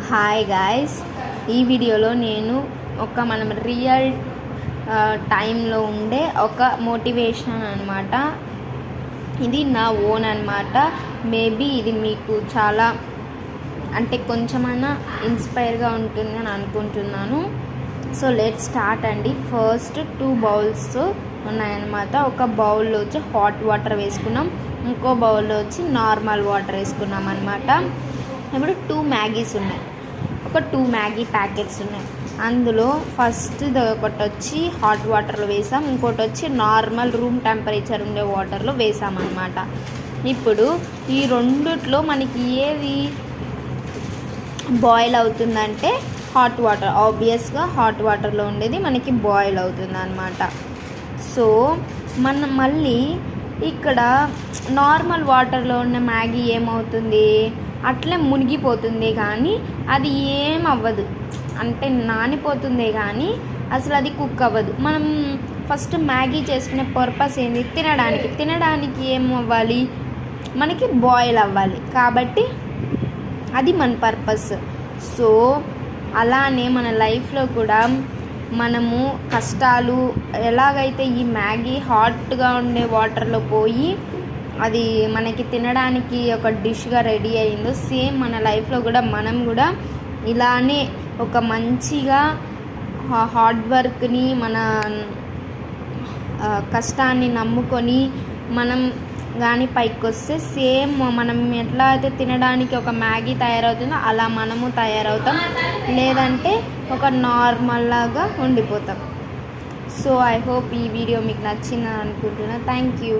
Hi guys, ఈ వీడియోలో నేను మనం రియల్ టైంలో ఉండే ఒక మోటివేషన్ అనమాట. ఇది నా ఓన్ అనమాట. మేబీ ఇది మీకు చాలా అంటే కొంచెమైనా ఇన్స్పైర్గా ఉంటుంది అని అనుకుంటున్నాను. సో లెట్ స్టార్ట్ అండి. ఫస్ట్ 2 బౌల్స్ ఉన్నాయన్నమాట. ఒక బౌల్లో వచ్చి హాట్ వాటర్ వేసుకున్నాం, ఇంకో బౌల్లో వచ్చి నార్మల్ వాటర్ వేసుకున్నాం అనమాట. ఇప్పుడు 2 మ్యాగీస్ ఉన్నాయి, ఒక 2 మ్యాగీ ప్యాకెట్స్ ఉన్నాయి. అందులో ఫస్ట్ ఒకటి వచ్చి హాట్ వాటర్లో వేసాం, ఇంకోటి వచ్చి నార్మల్ రూమ్ టెంపరేచర్ ఉండే వాటర్లో వేసామన్నమాట. ఇప్పుడు ఈ రెండిట్లో మనకి ఏది బాయిల్ అవుతుందంటే హాట్ వాటర్. ఆబ్వియస్గా హాట్ వాటర్లో ఉండేది మనకి బాయిల్ అవుతుంది అనమాట. సో మనం మళ్ళీ ఇక్కడ నార్మల్ వాటర్లో ఉన్న మ్యాగీ ఏమవుతుంది, అట్లే మునిగిపోతుంది, కానీ అది ఏమవ్వదు. అంటే నానిపోతుంది కానీ అసలు అది కుక్ అవ్వదు. మనం ఫస్ట్ మ్యాగీ చేసుకునే పర్పస్ ఏంది, తినడానికి ఏమవ్వాలి, మనకి బాయిల్ అవ్వాలి. కాబట్టి అది మన పర్పస్. సో అలానే మన లైఫ్లో కూడా మనము కష్టాలు ఎలాగైతే ఈ మ్యాగీ హాట్గా ఉండే వాటర్లో పోయి అది మనకి తినడానికి ఒక డిష్గా రెడీ అయిందో, సేమ్ మన లైఫ్లో కూడా మనం కూడా ఇలానే ఒక మంచిగా హార్డ్ వర్క్ని, మన కష్టాన్ని నమ్ముకొని మనం కానీ పైకి వస్తే సేమ్ మనం ఎట్లా అయితే తినడానికి ఒక మ్యాగీ తయారవుతుందో అలా మనము తయారవుతాం, లేదంటే ఒక నార్మల్ లాగా ఉండిపోతాం. సో ఐ హోప్ ఈ వీడియో మీకు నచ్చిందని అనుకుంటున్నా. Thank you.